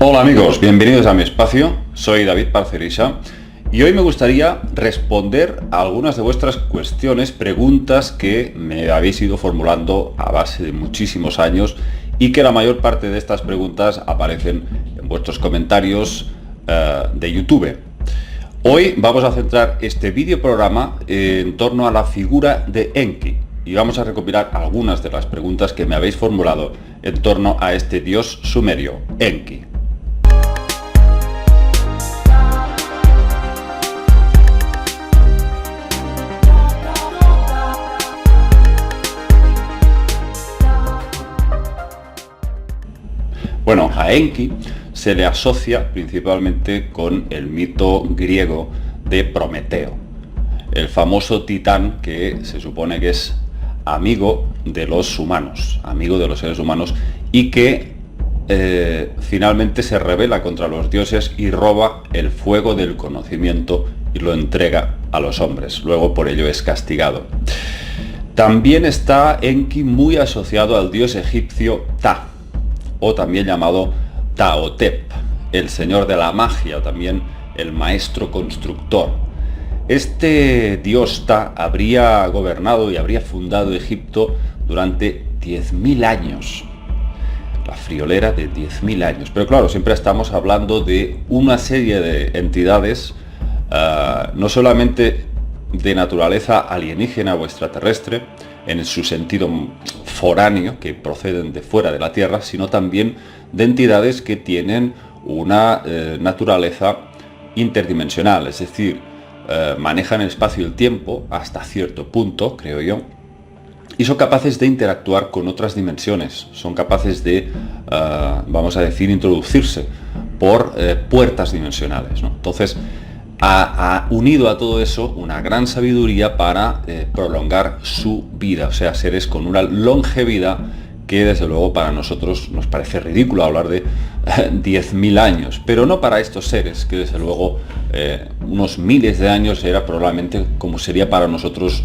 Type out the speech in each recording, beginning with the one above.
Hola amigos, bienvenidos a mi espacio, soy David Parcerisa y hoy me gustaría responder a algunas de vuestras cuestiones, preguntas que me habéis ido formulando a base de muchísimos años y que la mayor parte de estas preguntas aparecen en vuestros comentarios de YouTube. Hoy vamos a centrar este vídeo programa en torno a la figura de Enki y vamos a recopilar algunas de las preguntas que me habéis formulado en torno a este dios sumerio, Enki. Bueno, a Enki se le asocia principalmente con el mito griego de Prometeo, el famoso titán que se supone que es amigo de los humanos, amigo de los seres humanos, y que finalmente se rebela contra los dioses y roba el fuego del conocimiento y lo entrega a los hombres. Luego por ello es castigado. También está Enki muy asociado al dios egipcio Ptah, o también llamado Ptahhotep, el señor de la magia, o también el maestro constructor. Este dios Ptah habría gobernado y habría fundado Egipto durante 10.000 años. La friolera de 10.000 años. Pero claro, siempre estamos hablando de una serie de entidades, no solamente de naturaleza alienígena o extraterrestre, en su sentido foráneo, que proceden de fuera de la Tierra, sino también de entidades que tienen una naturaleza interdimensional, es decir, manejan el espacio y el tiempo hasta cierto punto, creo yo, y son capaces de interactuar con otras dimensiones, son capaces de, vamos a decir, introducirse por puertas dimensionales, ¿no? Entonces, ha unido a todo eso una gran sabiduría para prolongar su vida, o sea, seres con una longevidad que desde luego para nosotros nos parece ridículo hablar de 10.000 años, pero no para estos seres, que desde luego unos miles de años era probablemente como sería para nosotros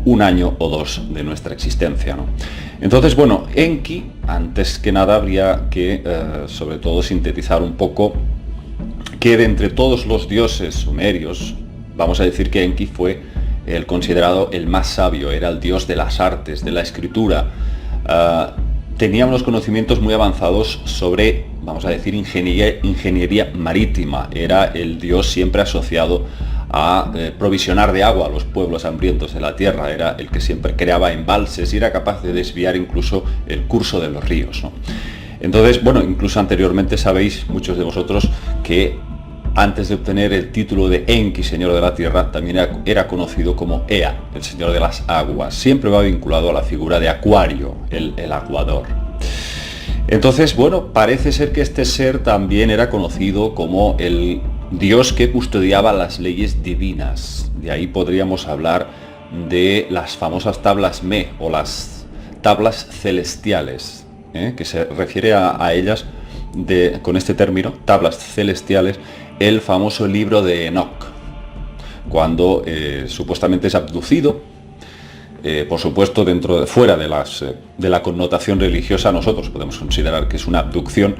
un año o dos de nuestra existencia, ¿no? Entonces, bueno, Enki, antes que nada habría que sobre todo sintetizar un poco que de entre todos los dioses sumerios, vamos a decir que Enki fue el considerado el más sabio, era el dios de las artes, de la escritura, tenía unos conocimientos muy avanzados sobre, vamos a decir, ingeniería marítima, era el dios siempre asociado a provisionar de agua a los pueblos hambrientos de la tierra, era el que siempre creaba embalses y era capaz de desviar incluso el curso de los ríos, ¿no? Entonces, bueno, incluso anteriormente sabéis, muchos de vosotros, que antes de obtener el título de Enki, señor de la tierra, también era conocido como Ea, el señor de las aguas. Siempre va vinculado a la figura de Acuario, el aguador. Entonces, bueno, parece ser que este ser también era conocido como el dios que custodiaba las leyes divinas. De ahí podríamos hablar de las famosas tablas Me, o las tablas celestiales, que se refiere a ellas con este término, tablas celestiales, el famoso libro de Enoch, cuando supuestamente es abducido, por supuesto fuera de la connotación religiosa. Nosotros podemos considerar que es una abducción,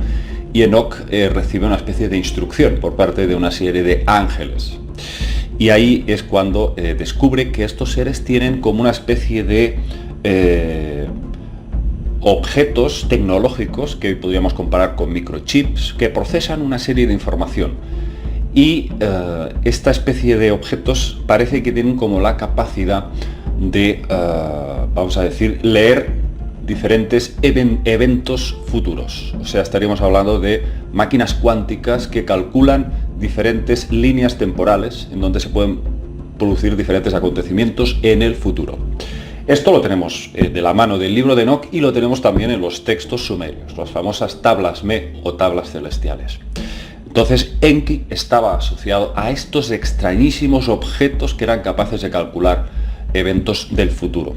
y Enoch recibe una especie de instrucción por parte de una serie de ángeles, y ahí es cuando descubre que estos seres tienen como una especie de objetos tecnológicos que podríamos comparar con microchips que procesan una serie de información, y esta especie de objetos parece que tienen como la capacidad de, vamos a decir, leer diferentes eventos futuros. O sea, estaríamos hablando de máquinas cuánticas que calculan diferentes líneas temporales en donde se pueden producir diferentes acontecimientos en el futuro. Esto lo tenemos de la mano del libro de Enoch, y lo tenemos también en los textos sumerios, las famosas tablas Me o tablas celestiales. Entonces, Enki estaba asociado a estos extrañísimos objetos que eran capaces de calcular eventos del futuro.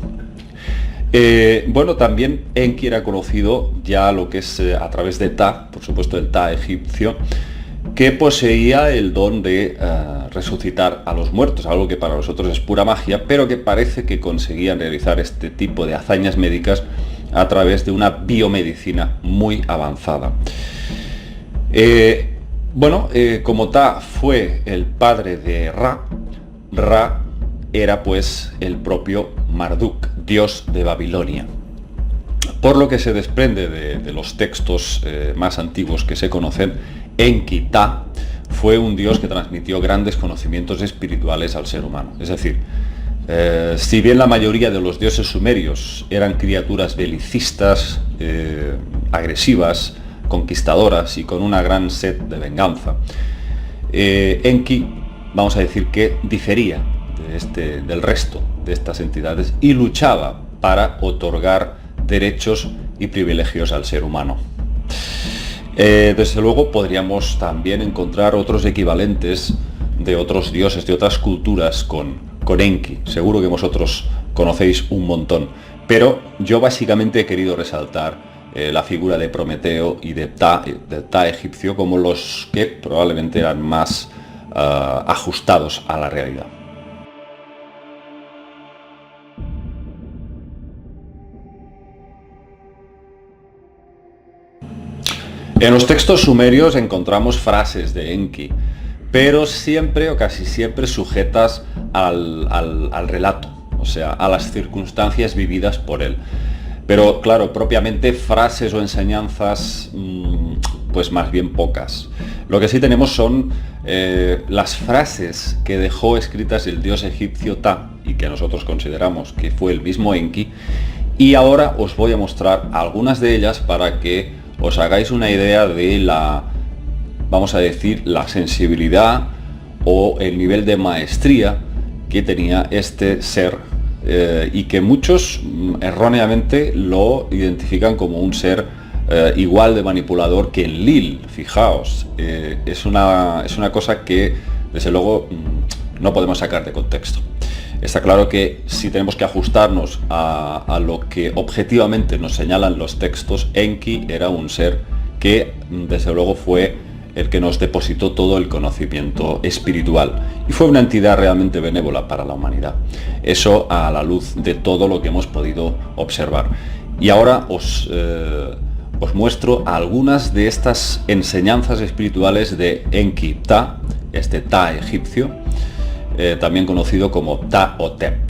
Bueno, también Enki era conocido ya lo que es a través de Ptah, por supuesto el Ptah egipcio, que poseía el don de resucitar a los muertos, algo que para nosotros es pura magia, pero que parece que conseguían realizar este tipo de hazañas médicas a través de una biomedicina muy avanzada. Como Ta fue el padre de Ra, Ra era pues el propio Marduk, dios de Babilonia. Por lo que se desprende de los textos más antiguos que se conocen, Enki Ta fue un dios que transmitió grandes conocimientos espirituales al ser humano. Es decir, si bien la mayoría de los dioses sumerios eran criaturas belicistas, agresivas, conquistadoras y con una gran sed de venganza, Enki, vamos a decir que difería del resto de estas entidades y luchaba para otorgar derechos y privilegios al ser humano. Desde luego podríamos también encontrar otros equivalentes de otros dioses, de otras culturas con Enki. Seguro que vosotros conocéis un montón, pero yo básicamente he querido resaltar la figura de Prometeo y de Ta egipcio como los que probablemente eran más ajustados a la realidad. En los textos sumerios encontramos frases de Enki, pero siempre o casi siempre sujetas al relato, o sea, a las circunstancias vividas por él. Pero claro, propiamente frases o enseñanzas, pues más bien pocas. Lo que sí tenemos son las frases que dejó escritas el dios egipcio Ta, y que nosotros consideramos que fue el mismo Enki, y ahora os voy a mostrar algunas de ellas para que os hagáis una idea de vamos a decir, la sensibilidad o el nivel de maestría que tenía este ser, y que muchos erróneamente lo identifican como un ser igual de manipulador que Enlil. Fijaos, es una cosa que desde luego no podemos sacar de contexto. Está claro que si tenemos que ajustarnos a lo que objetivamente nos señalan los textos, Enki era un ser que desde luego fue el que nos depositó todo el conocimiento espiritual y fue una entidad realmente benévola para la humanidad. Eso a la luz de todo lo que hemos podido observar. Y ahora os muestro algunas de estas enseñanzas espirituales de Enki Ta, este Ta egipcio, también conocido como Ta-Hotep.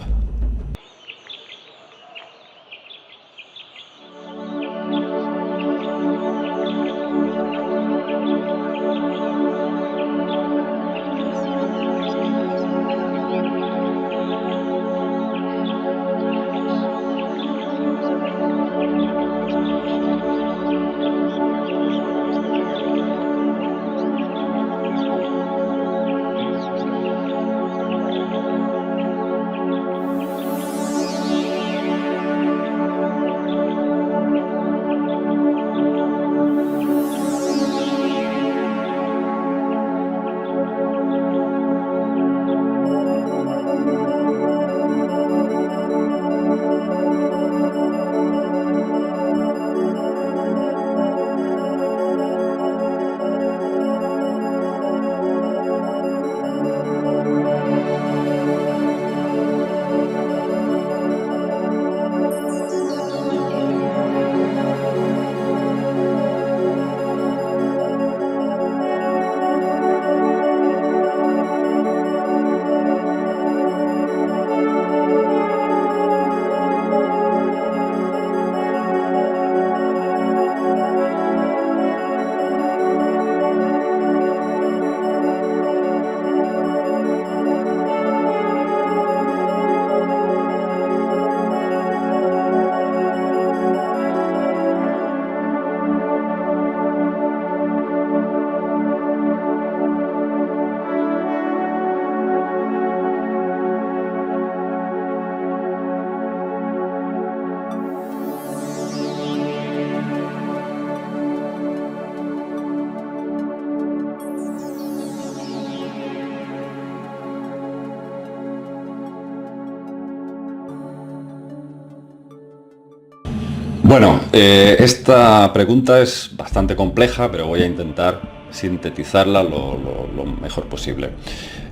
Bueno, esta pregunta es bastante compleja, pero voy a intentar sintetizarla lo mejor posible.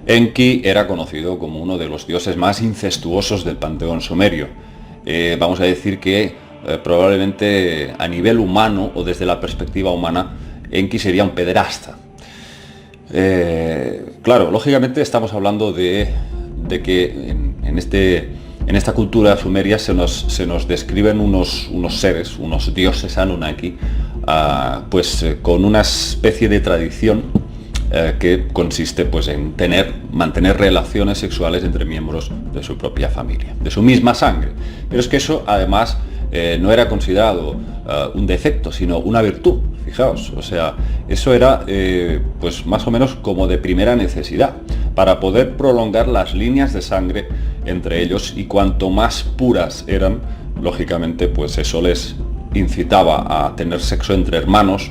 Enki era conocido como uno de los dioses más incestuosos del panteón sumerio. Vamos a decir que probablemente a nivel humano o desde la perspectiva humana Enki sería un pederasta. Claro, lógicamente estamos hablando de que en esta cultura sumeria se nos describen unos seres, unos dioses Anunnaki, pues con una especie de tradición que consiste pues en mantener relaciones sexuales entre miembros de su propia familia, de su misma sangre. Pero es que eso además no era considerado un defecto, sino una virtud. Fijaos, o sea, eso era pues más o menos como de primera necesidad para poder prolongar las líneas de sangre entre ellos, y cuanto más puras eran, lógicamente pues eso les incitaba a tener sexo entre hermanos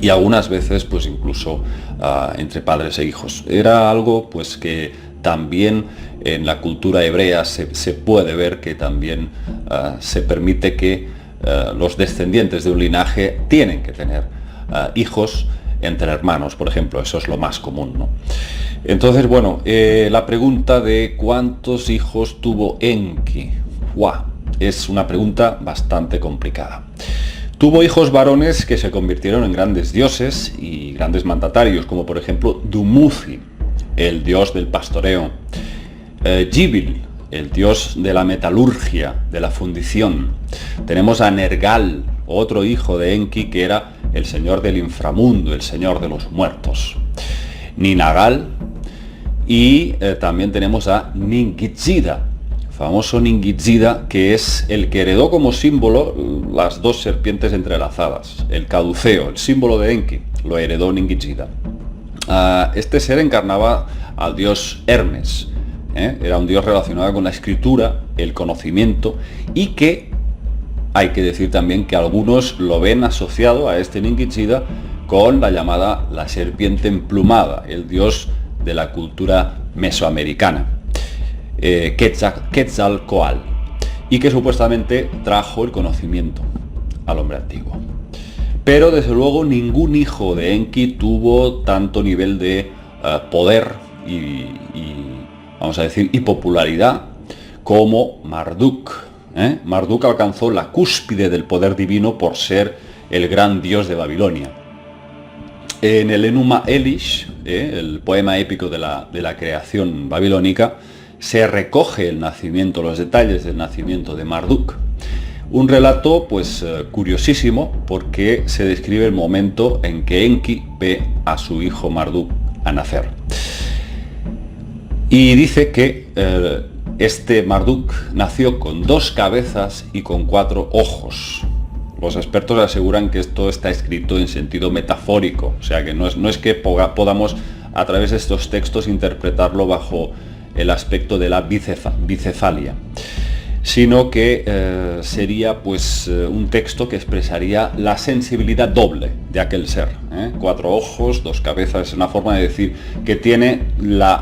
y algunas veces pues incluso entre padres e hijos. Era algo pues que también en la cultura hebrea se puede ver que también se permite que los descendientes de un linaje tienen que tener hijos entre hermanos, por ejemplo. Eso es lo más común, ¿no? Entonces, bueno, la pregunta de cuántos hijos tuvo Enki, es una pregunta bastante complicada. Tuvo hijos varones que se convirtieron en grandes dioses y grandes mandatarios, como por ejemplo Dumuzi, el dios del pastoreo, Gibil, el dios de la metalurgia, de la fundición. Tenemos a Nergal, otro hijo de Enki, que era el señor del inframundo, el señor de los muertos. Ninagal, y también tenemos a Ningizida, famoso Ningizida, que es el que heredó como símbolo las dos serpientes entrelazadas, el caduceo, el símbolo de Enki, lo heredó Ningizida. Este ser encarnaba al dios Hermes, era un dios relacionado con la escritura, el conocimiento, y que hay que decir también que algunos lo ven asociado a este Ningizida con la llamada la serpiente emplumada, el dios de la cultura mesoamericana, Quetzalcóatl, y que supuestamente trajo el conocimiento al hombre antiguo. Pero desde luego ningún hijo de Enki tuvo tanto nivel de poder y vamos a decir, y popularidad como Marduk. Marduk alcanzó la cúspide del poder divino por ser el gran dios de Babilonia. En el Enuma Elish, el poema épico de la creación babilónica, se recoge el nacimiento, los detalles del nacimiento de Marduk. Un relato pues curiosísimo, porque se describe el momento en que Enki ve a su hijo Marduk a nacer. Y dice que este Marduk nació con 2 cabezas y con 4 ojos. Los expertos aseguran que esto está escrito en sentido metafórico, o sea que no es que podamos a través de estos textos interpretarlo bajo el aspecto de la bicefalia, sino que sería pues un texto que expresaría la sensibilidad doble de aquel ser. 4 ojos, 2 cabezas, es una forma de decir que tiene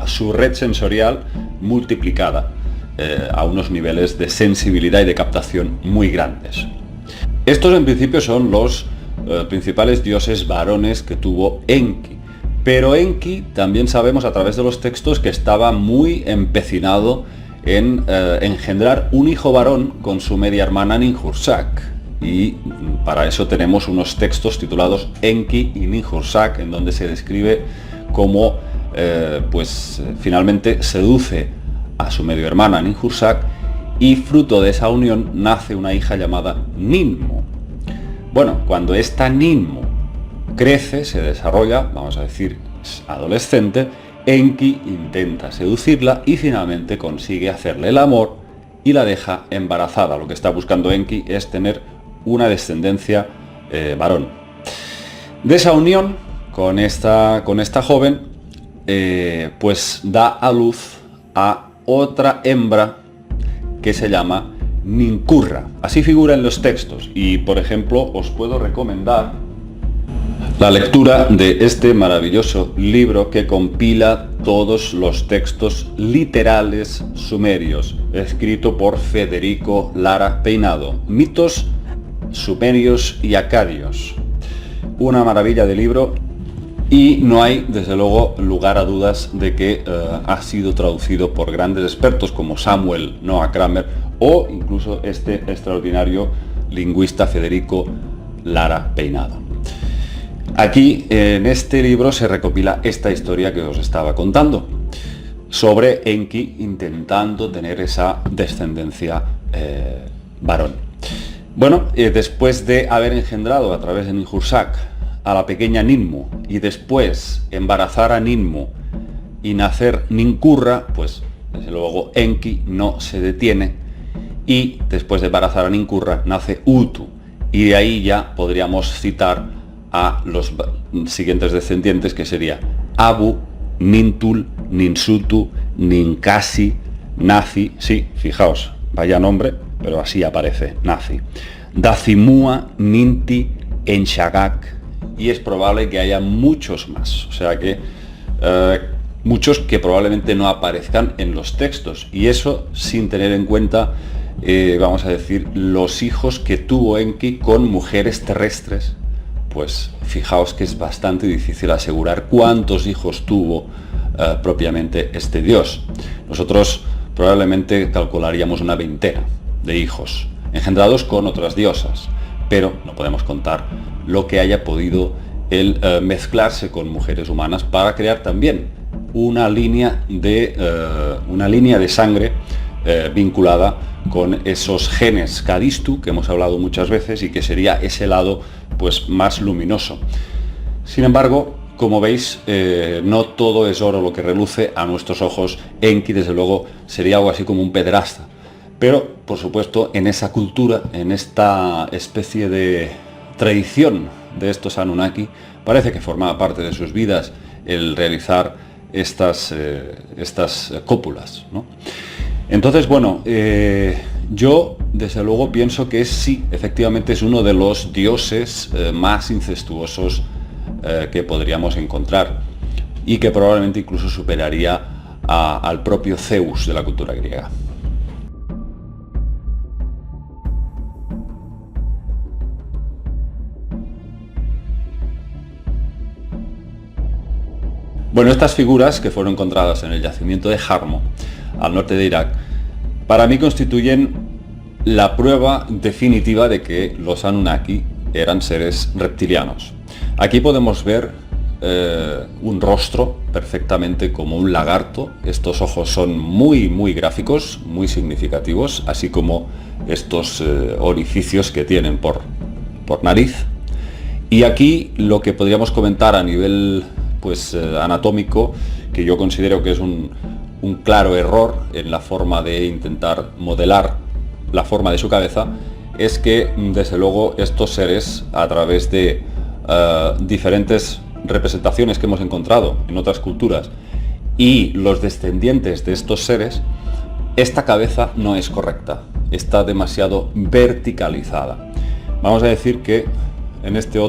su red sensorial multiplicada a unos niveles de sensibilidad y de captación muy grandes. Estos en principio son los principales dioses varones que tuvo Enki, pero Enki también sabemos a través de los textos que estaba muy empecinado en engendrar un hijo varón con su media hermana Ninhursag, y para eso tenemos unos textos titulados Enki y Ninhursag, en donde se describe cómo pues finalmente seduce a su medio hermana Ninhursag, y fruto de esa unión nace una hija llamada Ninmo. Bueno, cuando esta Ninmo crece, se desarrolla, vamos a decir, es adolescente, Enki intenta seducirla y finalmente consigue hacerle el amor y la deja embarazada. Lo que está buscando Enki es tener una descendencia varón. De esa unión con esta joven, pues da a luz a otra hembra que se llama Ninkurra. Así figura en los textos, y por ejemplo os puedo recomendar la lectura de este maravilloso libro que compila todos los textos literales sumerios, escrito por Federico Lara Peinado, Mitos Sumerios y Acadios. Una maravilla de libro, y no hay desde luego lugar a dudas de que ha sido traducido por grandes expertos como Samuel Noah Kramer o incluso este extraordinario lingüista Federico Lara Peinado. Aquí en este libro se recopila esta historia que os estaba contando sobre Enki intentando tener esa descendencia varón. Bueno, después de haber engendrado a través de Ninhursag a la pequeña Ninmu y después embarazar a Ninmu y nacer Ninkurra, pues desde luego Enki no se detiene y después de embarazar a Ninkurra nace Utu, y de ahí ya podríamos citar a los siguientes descendientes, que sería Abu, Nintul, Ninsutu, Ninkasi, Nazi, sí, fijaos, vaya nombre, pero así aparece, Nazi, Dacimua, Ninti, Enshagak, y es probable que haya muchos más, o sea que muchos que probablemente no aparezcan en los textos, y eso sin tener en cuenta, vamos a decir, los hijos que tuvo Enki con mujeres terrestres. Pues fijaos que es bastante difícil asegurar cuántos hijos tuvo propiamente este dios. Nosotros probablemente calcularíamos una veintena de hijos engendrados con otras diosas, pero no podemos contar lo que haya podido él mezclarse con mujeres humanas para crear también una línea de sangre vinculada con esos genes Kadistu que hemos hablado muchas veces y que sería ese lado pues más luminoso. Sin embargo, como veis, no todo es oro lo que reluce a nuestros ojos. Enki, desde luego, sería algo así como un pederasta. Pero, por supuesto, en esa cultura, en esta especie de tradición de estos Anunnaki, parece que formaba parte de sus vidas el realizar estas cópulas, ¿no? Entonces, bueno, yo desde luego pienso que sí, efectivamente es uno de los dioses más incestuosos que podríamos encontrar y que probablemente incluso superaría al propio Zeus de la cultura griega. Bueno, estas figuras que fueron encontradas en el yacimiento de Jarmo, al norte de Irak, para mí constituyen la prueba definitiva de que los Anunnaki eran seres reptilianos. Aquí podemos ver un rostro perfectamente como un lagarto. Estos ojos son muy gráficos, muy significativos, así como estos orificios que tienen por nariz. Y aquí lo que podríamos comentar a nivel anatómico, que yo considero que es un claro error en la forma de intentar modelar la forma de su cabeza, es que desde luego estos seres, a través de diferentes representaciones que hemos encontrado en otras culturas y los descendientes de estos seres, esta cabeza no es correcta, está demasiado verticalizada. Vamos a decir que en esta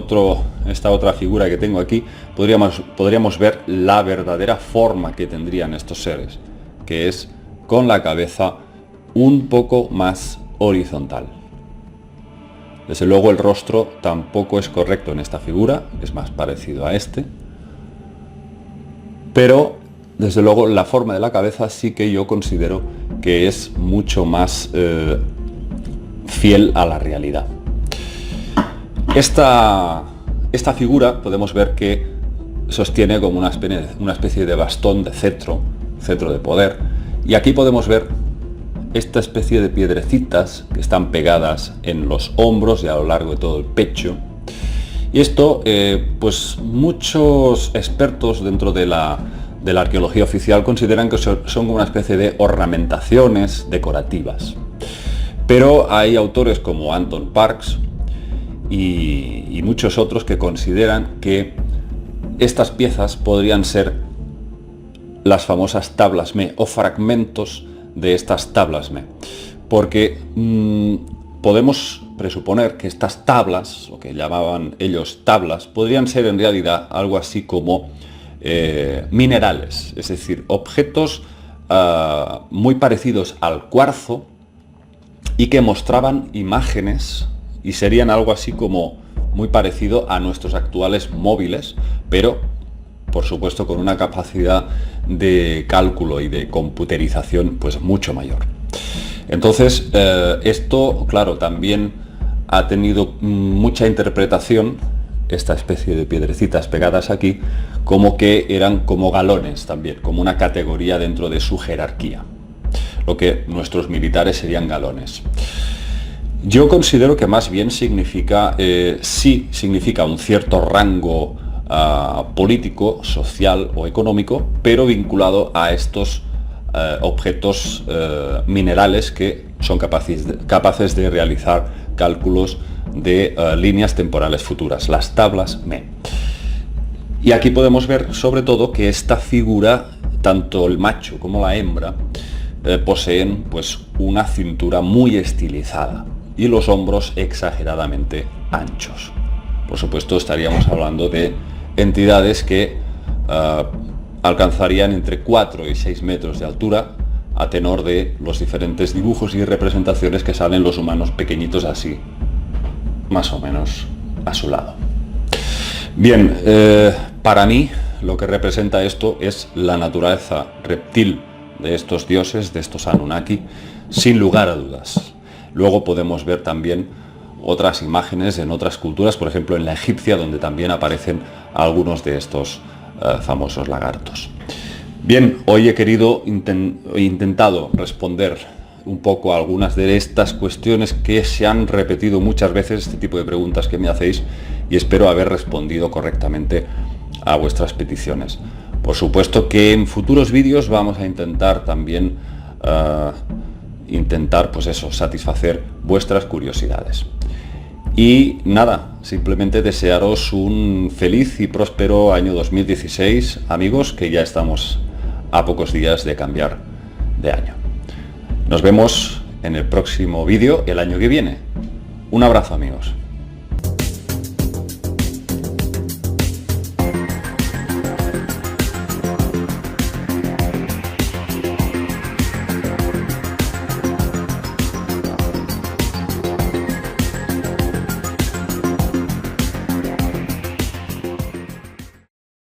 otra figura que tengo aquí podríamos ver la verdadera forma que tendrían estos seres, que es con la cabeza un poco más horizontal. Desde luego el rostro tampoco es correcto en esta figura, es más parecido a este, pero desde luego la forma de la cabeza sí que yo considero que es mucho más fiel a la realidad. Esta figura podemos ver que sostiene como una especie de bastón de cetro de poder, y aquí podemos ver esta especie de piedrecitas que están pegadas en los hombros y a lo largo de todo el pecho. Y esto, pues muchos expertos dentro de la arqueología oficial consideran que son como una especie de ornamentaciones decorativas. Pero hay autores como Anton Parks y muchos otros que consideran que estas piezas podrían ser las famosas tablas Me o fragmentos de estas tablas Me, porque podemos presuponer que estas tablas, o que llamaban ellos tablas, podrían ser en realidad algo así como minerales, es decir, objetos muy parecidos al cuarzo y que mostraban imágenes, y serían algo así como muy parecido a nuestros actuales móviles, pero por supuesto con una capacidad de cálculo y de computerización pues mucho mayor. Entonces esto, claro, también ha tenido mucha interpretación esta especie de piedrecitas pegadas aquí, como que eran como galones también, como una categoría dentro de su jerarquía, lo que nuestros militares serían galones. Yo considero que más bien significa, sí significa un cierto rango político, social o económico, pero vinculado a estos objetos minerales que son capaces de realizar cálculos de líneas temporales futuras, las tablas ME. Y aquí podemos ver sobre todo que esta figura, tanto el macho como la hembra, poseen pues una cintura muy estilizada y los hombros exageradamente anchos. Por supuesto, estaríamos hablando de entidades que alcanzarían entre 4 y 6 metros de altura, a tenor de los diferentes dibujos y representaciones que salen los humanos pequeñitos así, más o menos a su lado. Bien, para mí lo que representa esto es la naturaleza reptil de estos dioses, de estos Anunnaki, sin lugar a dudas. Luego podemos ver también otras imágenes en otras culturas, por ejemplo en la egipcia, donde también aparecen algunos de estos famosos lagartos. Bien, hoy he intentado responder un poco a algunas de estas cuestiones que se han repetido muchas veces, este tipo de preguntas que me hacéis, y espero haber respondido correctamente a vuestras peticiones. Por supuesto que en futuros vídeos vamos a intentar también pues eso, satisfacer vuestras curiosidades. Y nada, simplemente desearos un feliz y próspero año 2016, amigos, que ya estamos a pocos días de cambiar de año. Nos vemos en el próximo vídeo el año que viene. Un abrazo, amigos.